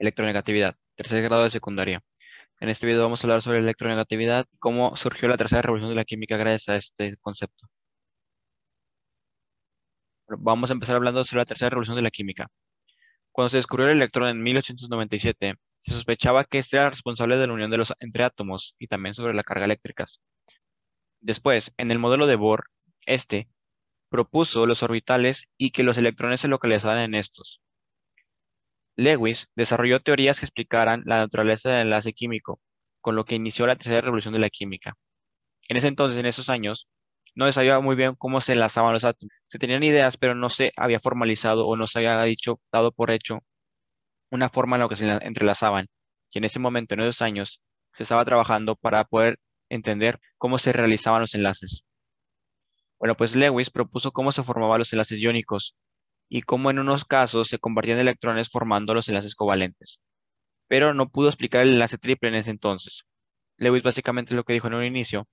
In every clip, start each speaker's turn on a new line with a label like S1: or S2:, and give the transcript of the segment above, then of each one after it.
S1: Electronegatividad, tercer grado de secundaria. En este video vamos a hablar sobre electronegatividad y cómo surgió la tercera revolución de la química gracias a este concepto. Bueno, vamos a empezar hablando sobre la tercera revolución de la química. Cuando se descubrió el electrón en 1897, se sospechaba que este era responsable de la unión de los entre átomos y también sobre la carga eléctricas. Después, en el modelo de Bohr, este propuso los orbitales y que los electrones se localizaban en estos. Lewis desarrolló teorías que explicaran la naturaleza del enlace químico, con lo que inició la tercera revolución de la química. En ese entonces, en esos años, no se sabía muy bien cómo se enlazaban los átomos. Se tenían ideas, pero no se había formalizado o no se había dicho, dado por hecho, una forma en la que se entrelazaban. Y en ese momento, en esos años, se estaba trabajando para poder entender cómo se realizaban los enlaces. Bueno, pues Lewis propuso cómo se formaban los enlaces iónicos y cómo en unos casos se convertían electrones formando los enlaces covalentes, pero no pudo explicar el enlace triple en ese entonces. Lewis básicamente lo que dijo en un inicio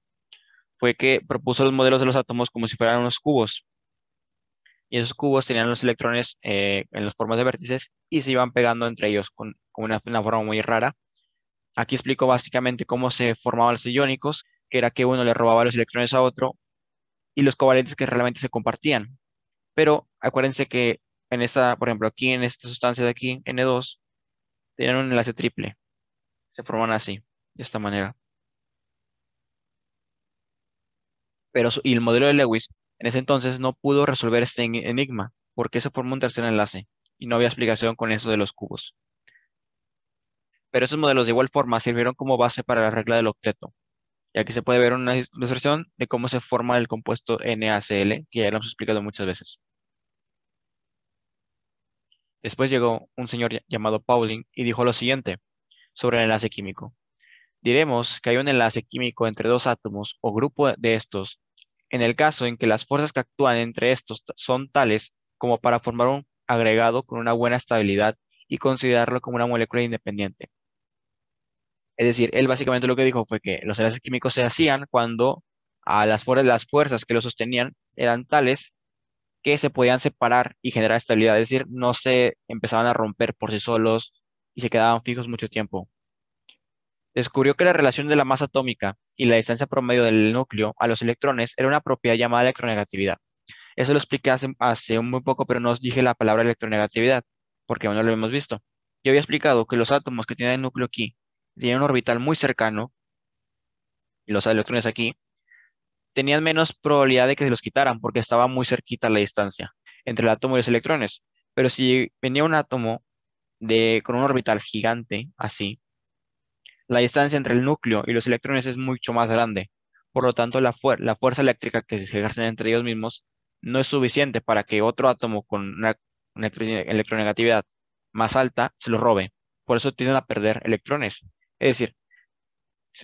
S1: fue que propuso los modelos de los átomos como si fueran unos cubos, y esos cubos tenían los electrones en las formas de vértices y se iban pegando entre ellos con una forma muy rara. Aquí explico básicamente cómo se formaban los iónicos, que era que uno le robaba los electrones a otro, y los covalentes que realmente se compartían. Pero acuérdense que en esta, por ejemplo, aquí en esta sustancia de aquí, N2, tenían un enlace triple. Se forman así, de esta manera. Pero y el modelo de Lewis en ese entonces no pudo resolver este enigma, porque se formó un tercer enlace y no había explicación con eso de los cubos. Pero esos modelos de igual forma sirvieron como base para la regla del octeto. Y aquí se puede ver una ilustración de cómo se forma el compuesto NaCl, que ya lo hemos explicado muchas veces. Después llegó un señor llamado Pauling y dijo lo siguiente sobre el enlace químico. Diremos que hay un enlace químico entre dos átomos o grupo de estos en el caso en que las fuerzas que actúan entre estos son tales como para formar un agregado con una buena estabilidad y considerarlo como una molécula independiente. Es decir, él básicamente lo que dijo fue que los enlaces químicos se hacían cuando las fuerzas que lo sostenían eran tales que se podían separar y generar estabilidad, es decir, no se empezaban a romper por sí solos y se quedaban fijos mucho tiempo. Descubrió que la relación de la masa atómica y la distancia promedio del núcleo a los electrones era una propiedad llamada electronegatividad. Eso lo expliqué hace muy poco, pero no os dije la palabra electronegatividad, porque aún no lo hemos visto. Yo había explicado que los átomos que tienen el núcleo aquí tienen un orbital muy cercano, y los electrones aquí, tenían menos probabilidad de que se los quitaran, porque estaba muy cerquita la distancia entre el átomo y los electrones. Pero si venía un átomo con un orbital gigante, así, la distancia entre el núcleo y los electrones es mucho más grande. Por lo tanto, la fuerza eléctrica que se ejercen entre ellos mismos no es suficiente para que otro átomo con una electronegatividad más alta se lo robe. Por eso tienden a perder electrones. Es decir,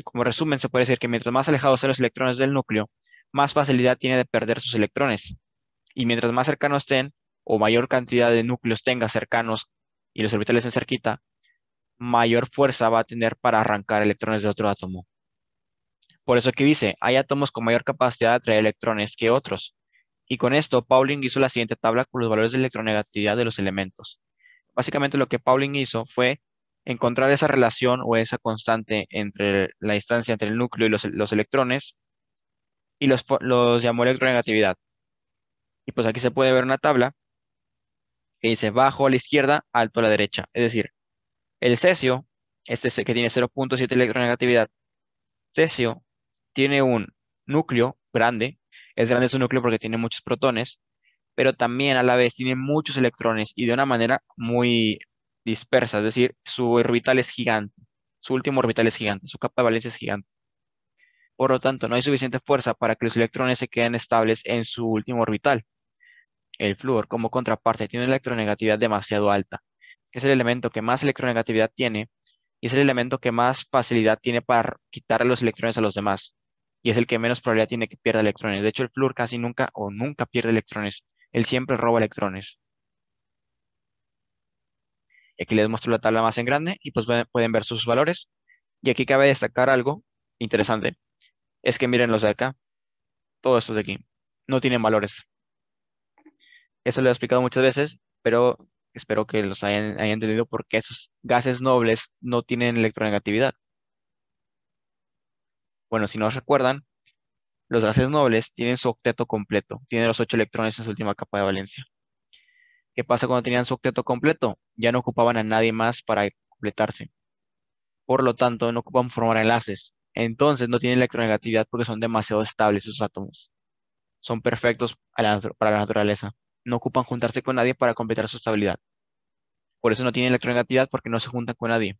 S1: como resumen, se puede decir que mientras más alejados estén los electrones del núcleo, más facilidad tiene de perder sus electrones. Y mientras más cercanos estén, o mayor cantidad de núcleos tenga cercanos y los orbitales estén cerquita, mayor fuerza va a tener para arrancar electrones de otro átomo. Por eso aquí dice, hay átomos con mayor capacidad de atraer electrones que otros. Y con esto, Pauling hizo la siguiente tabla con los valores de electronegatividad de los elementos. Básicamente lo que Pauling hizo fue encontrar esa relación o esa constante entre la distancia entre el núcleo y los electrones y los llamó electronegatividad. Y pues aquí se puede ver una tabla que dice bajo a la izquierda, alto a la derecha. Es decir, el cesio, este es el que tiene 0,7 electronegatividad, cesio tiene un núcleo grande, es grande su núcleo porque tiene muchos protones, pero también a la vez tiene muchos electrones y de una manera muy dispersa, es decir, su orbital es gigante, su último orbital es gigante, su capa de valencia es gigante. Por lo tanto, no hay suficiente fuerza para que los electrones se queden estables en su último orbital. El flúor, como contraparte, tiene una electronegatividad demasiado alta. Es el elemento que más electronegatividad tiene y es el elemento que más facilidad tiene para quitar los electrones a los demás. Y es el que menos probabilidad tiene que pierda electrones. De hecho, el flúor casi nunca o nunca pierde electrones. Él siempre roba electrones. Y aquí les muestro la tabla más en grande y pues pueden ver sus valores. Y aquí cabe destacar algo interesante. Es que miren los de acá, todos estos de aquí, no tienen valores. Eso lo he explicado muchas veces, pero espero que los hayan entendido porque esos gases nobles no tienen electronegatividad. Bueno, si no recuerdan, los gases nobles tienen su octeto completo, tienen los 8 electrones en su última capa de valencia. ¿Qué pasa cuando tenían su octeto completo? Ya no ocupaban a nadie más para completarse. Por lo tanto, no ocupan formar enlaces. Entonces no tienen electronegatividad porque son demasiado estables esos átomos. Son perfectos para la naturaleza. No ocupan juntarse con nadie para completar su estabilidad. Por eso no tienen electronegatividad porque no se juntan con nadie.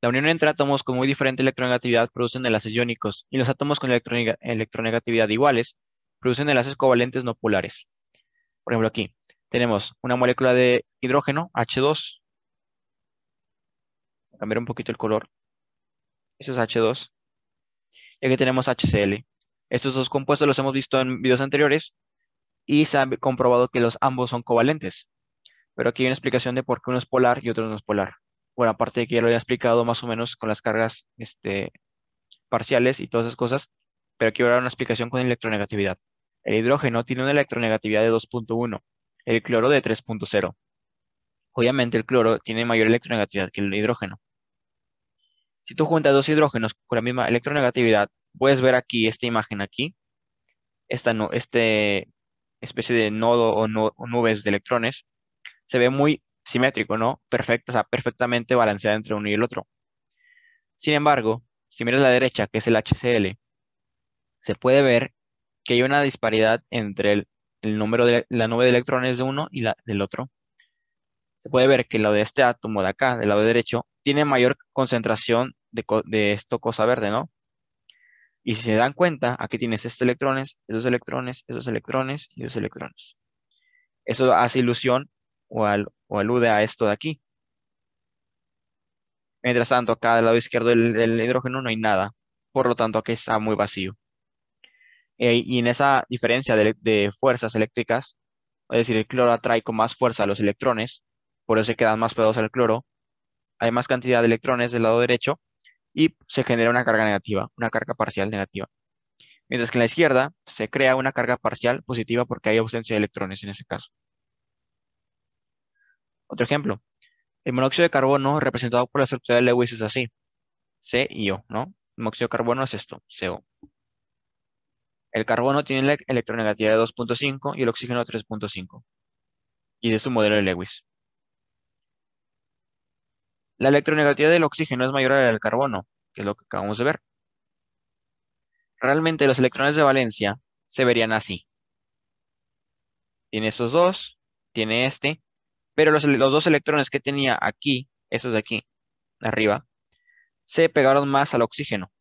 S1: La unión entre átomos con muy diferente electronegatividad producen enlaces iónicos y los átomos con electronegatividad iguales producen enlaces covalentes no polares. Por ejemplo, aquí tenemos una molécula de hidrógeno, H2. Voy a cambiar un poquito el color. Ese es H2. Y aquí tenemos HCl. Estos dos compuestos los hemos visto en videos anteriores y se ha comprobado que los ambos son covalentes. Pero aquí hay una explicación de por qué uno es polar y otro no es polar. Bueno, aparte de que ya lo había explicado más o menos con las cargas parciales y todas esas cosas, pero aquí voy a dar una explicación con electronegatividad. El hidrógeno tiene una electronegatividad de 2.1, el cloro de 3.0. Obviamente el cloro tiene mayor electronegatividad que el hidrógeno. Si tú juntas dos hidrógenos con la misma electronegatividad, puedes ver aquí esta imagen aquí, este especie de nodo o nubes de electrones, se ve muy simétrico, ¿no? Perfecto, o sea, perfectamente balanceada entre uno y el otro. Sin embargo, si miras a la derecha, que es el HCl, se puede ver que hay una disparidad entre el número de la nube de electrones de uno y la del otro. Se puede ver que lo de este átomo de acá, del lado derecho, tiene mayor concentración de esto cosa verde, ¿no? Y si se dan cuenta, aquí tienes estos electrones, esos electrones, esos electrones y esos electrones. Eso hace ilusión o alude a esto de aquí. Mientras tanto, acá del lado izquierdo del hidrógeno no hay nada. Por lo tanto, aquí está muy vacío. Y en esa diferencia de fuerzas eléctricas, es decir, el cloro atrae con más fuerza a los electrones, por eso se quedan más pegados al cloro, hay más cantidad de electrones del lado derecho y se genera una carga negativa, una carga parcial negativa. Mientras que en la izquierda se crea una carga parcial positiva porque hay ausencia de electrones en ese caso. Otro ejemplo, el monóxido de carbono representado por la estructura de Lewis es así, C y O, ¿no? El monóxido de carbono es esto, CO. El carbono tiene la electronegatividad de 2.5 y el oxígeno 3.5 y de su modelo de Lewis. La electronegatividad del oxígeno es mayor a la del carbono, que es lo que acabamos de ver. Realmente los electrones de valencia se verían así. Tiene estos dos, tiene este, pero los dos electrones que tenía aquí, estos de aquí, arriba, se pegaron más al oxígeno.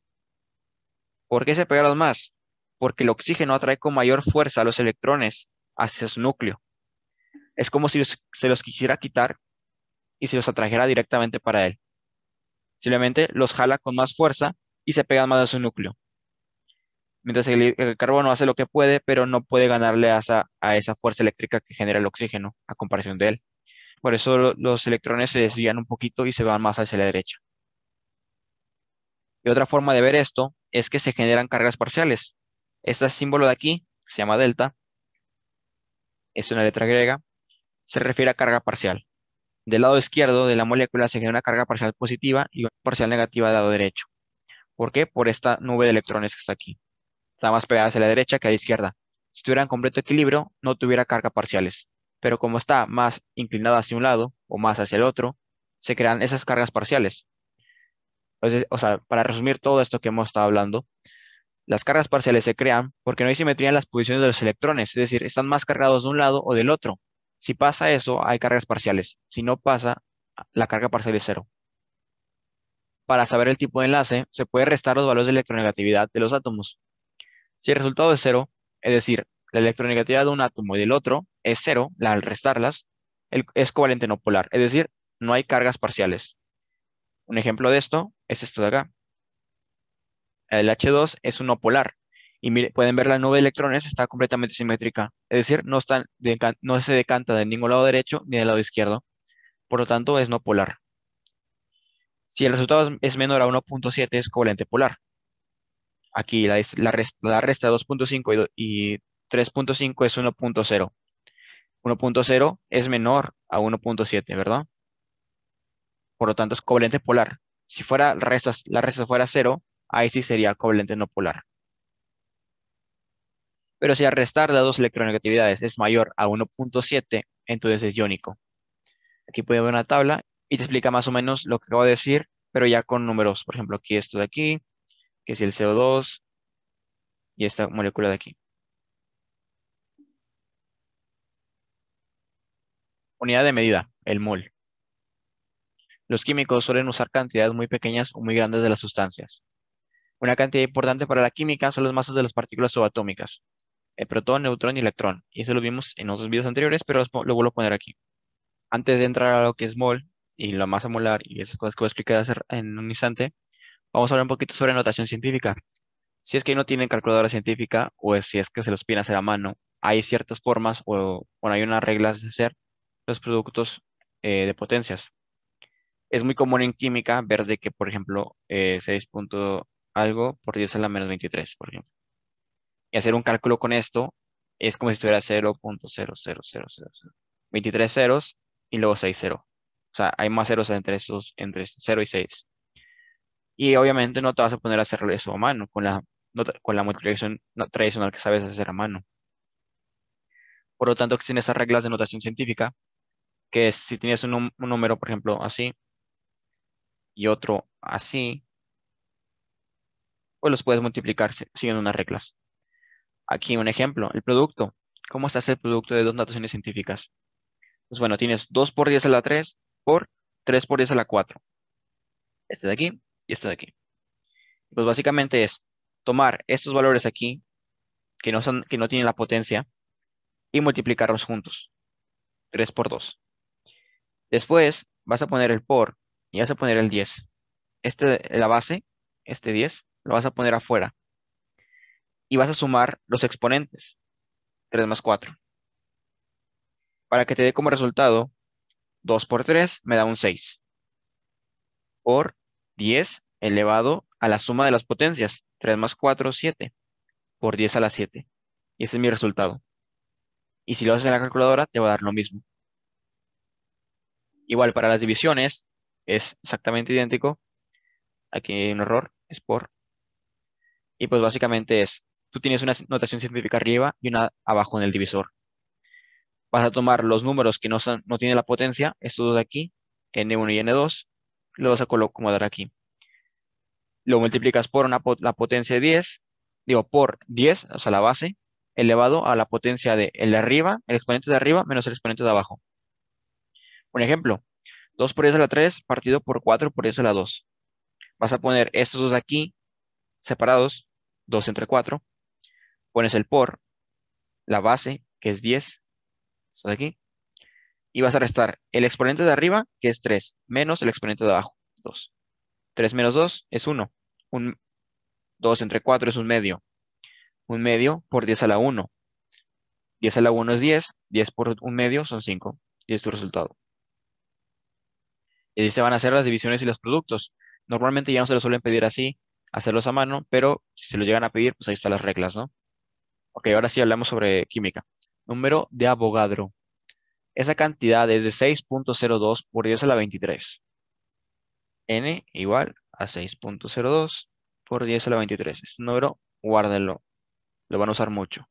S1: ¿Por qué se pegaron más? Porque el oxígeno atrae con mayor fuerza a los electrones hacia su núcleo. Es como si se los quisiera quitar y se los atrajera directamente para él. Simplemente los jala con más fuerza y se pegan más a su núcleo. Mientras el carbono hace lo que puede, pero no puede ganarle a esa fuerza eléctrica que genera el oxígeno a comparación de él. Por eso los electrones se desvían un poquito y se van más hacia la derecha. Y otra forma de ver esto es que se generan cargas parciales. Este símbolo de aquí se llama delta, es una letra griega, se refiere a carga parcial. Del lado izquierdo de la molécula se genera una carga parcial positiva y una parcial negativa del lado derecho. ¿Por qué? Por esta nube de electrones que está aquí. Está más pegada hacia la derecha que a la izquierda. Si estuviera en completo equilibrio, no tuviera cargas parciales. Pero como está más inclinada hacia un lado o más hacia el otro, se crean esas cargas parciales. Entonces, o sea, para resumir todo esto que hemos estado hablando, las cargas parciales se crean porque no hay simetría en las posiciones de los electrones, es decir, están más cargados de un lado o del otro. Si pasa eso, hay cargas parciales. Si no pasa, la carga parcial es cero. Para saber el tipo de enlace, se puede restar los valores de electronegatividad de los átomos. Si el resultado es cero, es decir, la electronegatividad de un átomo y del otro es cero, al restarlas, es covalente no polar, es decir, no hay cargas parciales. Un ejemplo de esto es esto de acá. El H2 es un no polar. Y pueden ver la nube de electrones está completamente simétrica. Es decir, no se decanta de ningún lado derecho ni del lado izquierdo. Por lo tanto, es no polar. Si el resultado es menor a 1.7, es covalente polar. Aquí la resta de 2.5 y 3.5 es 1.0. 1.0 es menor a 1.7, ¿verdad? Por lo tanto, es covalente polar. Si fuera la resta fuera cero, ahí sí sería covalente no polar. Pero si al restar de dos electronegatividades es mayor a 1.7, entonces es iónico. Aquí puedes ver una tabla y te explica más o menos lo que acabo de decir, pero ya con números. Por ejemplo, aquí esto de aquí, que es el CO2 y esta molécula de aquí. Unidad de medida, el mol. Los químicos suelen usar cantidades muy pequeñas o muy grandes de las sustancias. Una cantidad importante para la química son las masas de las partículas subatómicas, el protón, neutrón y electrón. Y eso lo vimos en otros videos anteriores, pero lo vuelvo a poner aquí. Antes de entrar a lo que es mol y la masa molar y esas cosas que voy a explicar en un instante, vamos a hablar un poquito sobre notación científica. Si es que no tienen calculadora científica o si es que se los piden hacer a mano, hay ciertas formas o bueno, hay unas reglas de hacer los productos de potencias. Es muy común en química ver de que, por ejemplo, 6 punto algo por 10 a la menos 23, por ejemplo. Y hacer un cálculo con esto es como si estuviera 0.00000. 23 ceros y luego 6 ceros. O sea, hay más ceros entre 0 y 6. Y obviamente no te vas a poner a hacer eso a mano con la multiplicación tradicional que sabes hacer a mano. Por lo tanto, existen esas reglas de notación científica, que es si tienes un número, por ejemplo, así, y otro así, pues los puedes multiplicar siguiendo unas reglas. Aquí un ejemplo, el producto. ¿Cómo se hace el producto de dos notaciones científicas? Pues bueno, tienes 2 por 10 a la 3 por 3 por 10 a la 4. Este de aquí y este de aquí. Pues básicamente es tomar estos valores aquí, que no tienen la potencia, y multiplicarlos juntos. 3 por 2. Después vas a poner el por y vas a poner el 10. La base, este 10, lo vas a poner afuera. Y vas a sumar los exponentes. 3 más 4. Para que te dé como resultado 2 por 3 me da un 6. Por 10 elevado a la suma de las potencias. 3 más 4, 7. Por 10 a la 7. Y ese es mi resultado. Y si lo haces en la calculadora, te va a dar lo mismo. Igual para las divisiones, es exactamente idéntico. Aquí hay un error, es por. Y pues básicamente tú tienes una notación científica arriba y una abajo en el divisor. Vas a tomar los números que no tienen la potencia, estos dos de aquí, n1 y n2, lo vas a acomodar aquí. Lo multiplicas por la potencia de 10, digo, por 10, o sea, la base, elevado a la potencia de el de arriba, el exponente de arriba menos el exponente de abajo. Un ejemplo, 2 por 10 a la 3 partido por 4 por 10 a la 2. Vas a poner estos dos de aquí separados, 2 entre 4, pones el por, la base, que es 10, está de aquí, y vas a restar el exponente de arriba, que es 3, menos el exponente de abajo, 2. 3 menos 2 es 1. 2 entre 4 es un medio. Un medio por 10 a la 1. 10 a la 1 es 10. 10 por un medio son 5. Y es tu resultado. Y así se van a hacer las divisiones y los productos. Normalmente ya no se los suelen pedir así, hacerlos a mano, pero si se los llegan a pedir, pues ahí están las reglas, ¿no? Ok, ahora sí hablamos sobre química. Número de Avogadro. Esa cantidad es de 6.02 por 10 a la 23. N igual a 6.02 por 10 a la 23. Es un número, guárdenlo. Lo van a usar mucho.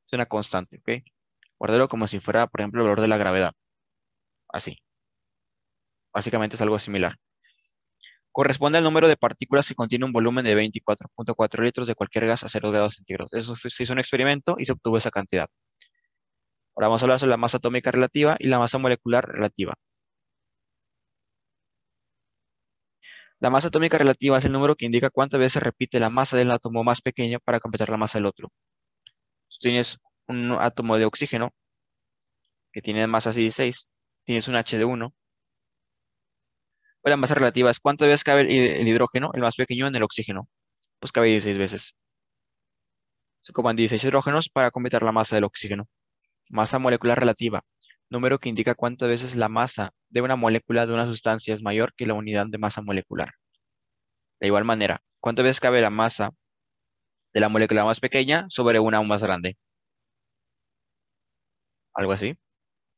S1: Es una constante, ¿ok? Guárdelo como si fuera, por ejemplo, el valor de la gravedad. Así. Básicamente es algo similar. Corresponde al número de partículas que contiene un volumen de 24.4 litros de cualquier gas a 0 grados centígrados. Eso se hizo un experimento y se obtuvo esa cantidad. Ahora vamos a hablar sobre la masa atómica relativa y la masa molecular relativa. La masa atómica relativa es el número que indica cuántas veces se repite la masa del átomo más pequeño para completar la masa del otro. Si tienes un átomo de oxígeno que tiene masa 16, tienes un H de 1. Pues la masa relativa es cuántas veces cabe el hidrógeno, el más pequeño, en el oxígeno. Pues cabe 16 veces. Se ocupan 16 hidrógenos para completar la masa del oxígeno. Masa molecular relativa. Número que indica cuántas veces la masa de una molécula de una sustancia es mayor que la unidad de masa molecular. De igual manera, cuántas veces cabe la masa de la molécula más pequeña sobre una aún más grande. algo así.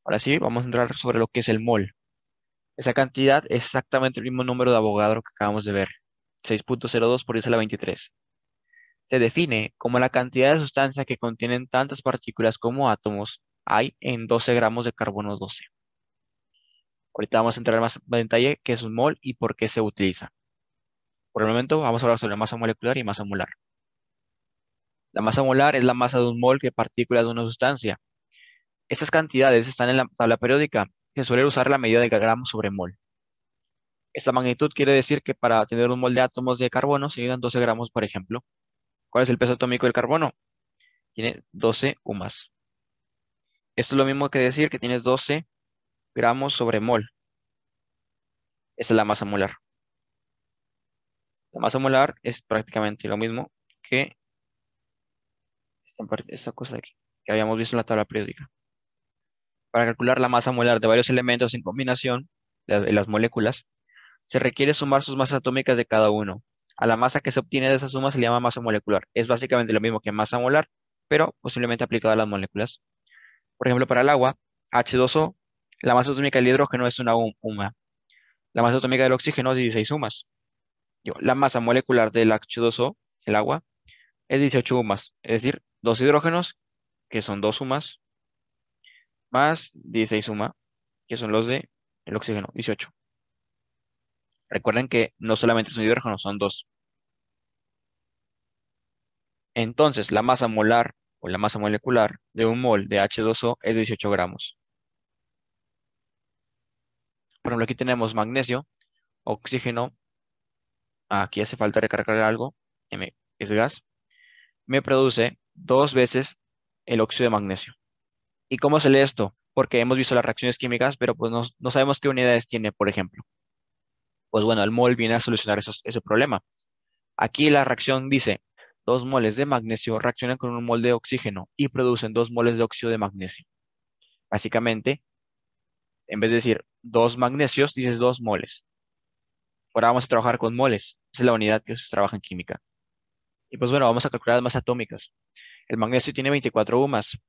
S1: Ahora sí, vamos a entrar sobre lo que es el mol. Esa cantidad es exactamente el mismo número de Avogadro que acabamos de ver, 6,02 por 10 a la 23. Se define como la cantidad de sustancia que contienen tantas partículas como átomos hay en 12 gramos de carbono 12. Ahorita vamos a entrar más en detalle qué es un mol y por qué se utiliza. Por el momento vamos a hablar sobre masa molecular y masa molar. La masa molar es la masa de un mol de partículas de una sustancia. Estas cantidades están en la tabla periódica, que suele usar la medida de gramos sobre mol. Esta magnitud quiere decir que para tener un mol de átomos de carbono se necesitan 12 gramos, por ejemplo. ¿Cuál es el peso atómico del carbono? Tiene 12 UMAS. Esto es lo mismo que decir que tienes 12 gramos sobre mol. Esa es la masa molar. La masa molar es prácticamente lo mismo que esta cosa de aquí, que habíamos visto en la tabla periódica. Para calcular la masa molar de varios elementos en combinación, de las moléculas, se requiere sumar sus masas atómicas de cada uno. A la masa que se obtiene de esa suma se le llama masa molecular. Es básicamente lo mismo que masa molar, pero posiblemente aplicado a las moléculas. Por ejemplo, para el agua, H2O, la masa atómica del hidrógeno es una UMA. La masa atómica del oxígeno es 16 UMAS. La masa molecular del H2O, el agua, es 18 UMAS. Es decir, dos hidrógenos, que son 2 UMAS, más 16 UMA, que son los de el oxígeno, 18. Recuerden que no solamente son hidrógenos, son dos. Entonces, la masa molar o la masa molecular de un mol de H2O es 18 gramos. Por ejemplo, aquí tenemos magnesio, oxígeno. Aquí hace falta recargar algo. M es gas. Me produce dos veces el óxido de magnesio. ¿Y cómo se lee esto? Porque hemos visto las reacciones químicas, pero pues no sabemos qué unidades tiene, por ejemplo. Pues bueno, el mol viene a solucionar ese problema. Aquí la reacción dice, 2 moles de magnesio reaccionan con un mol de oxígeno y producen 2 moles de óxido de magnesio. Básicamente, en vez de decir 2 magnesios, dices 2 moles. Ahora vamos a trabajar con moles. Esa es la unidad que se trabaja en química. Y pues bueno, vamos a calcular las masas atómicas. El magnesio tiene 24 UMAS.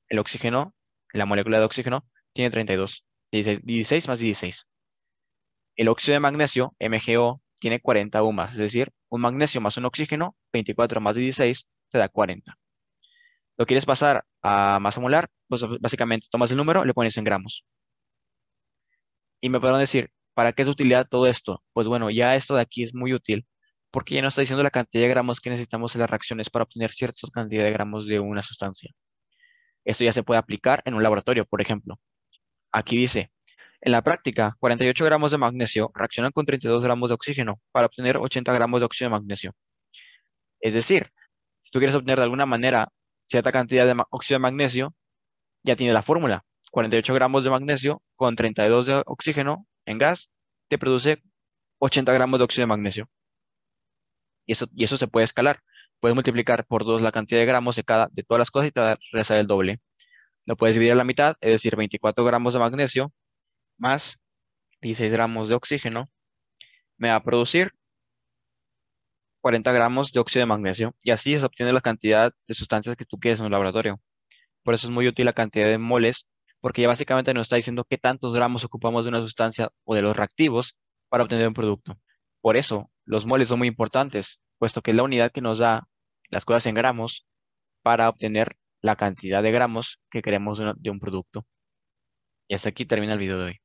S1: El oxígeno, la molécula de oxígeno, tiene 32. 16 más 16. El óxido de magnesio, MgO, tiene 40 UMAS. Es decir, un magnesio más un oxígeno, 24 más 16, te da 40. ¿Lo quieres pasar a masa molar? Pues básicamente tomas el número, le pones en gramos. Y me podrán decir, ¿para qué es de utilidad todo esto? Pues bueno, ya esto de aquí es muy útil porque ya nos está diciendo la cantidad de gramos que necesitamos en las reacciones para obtener cierta cantidad de gramos de una sustancia. Esto ya se puede aplicar en un laboratorio, por ejemplo. Aquí dice, en la práctica, 48 gramos de magnesio reaccionan con 32 gramos de oxígeno para obtener 80 gramos de óxido de magnesio. Es decir, si tú quieres obtener de alguna manera cierta cantidad de óxido de magnesio, ya tienes la fórmula. 48 gramos de magnesio con 32 de oxígeno en gas te produce 80 gramos de óxido de magnesio. Y eso se puede escalar. Puedes multiplicar por 2 la cantidad de gramos de todas las cosas y te va a regresar el doble. Lo puedes dividir a la mitad, es decir, 24 gramos de magnesio más 16 gramos de oxígeno me va a producir 40 gramos de óxido de magnesio. Y así se obtiene la cantidad de sustancias que tú quieres en un laboratorio. Por eso es muy útil la cantidad de moles, porque ya básicamente nos está diciendo qué tantos gramos ocupamos de una sustancia o de los reactivos para obtener un producto. Por eso, los moles son muy importantes, puesto que es la unidad que nos da las cosas en gramos para obtener la cantidad de gramos que queremos de un producto. Y hasta aquí termina el video de hoy.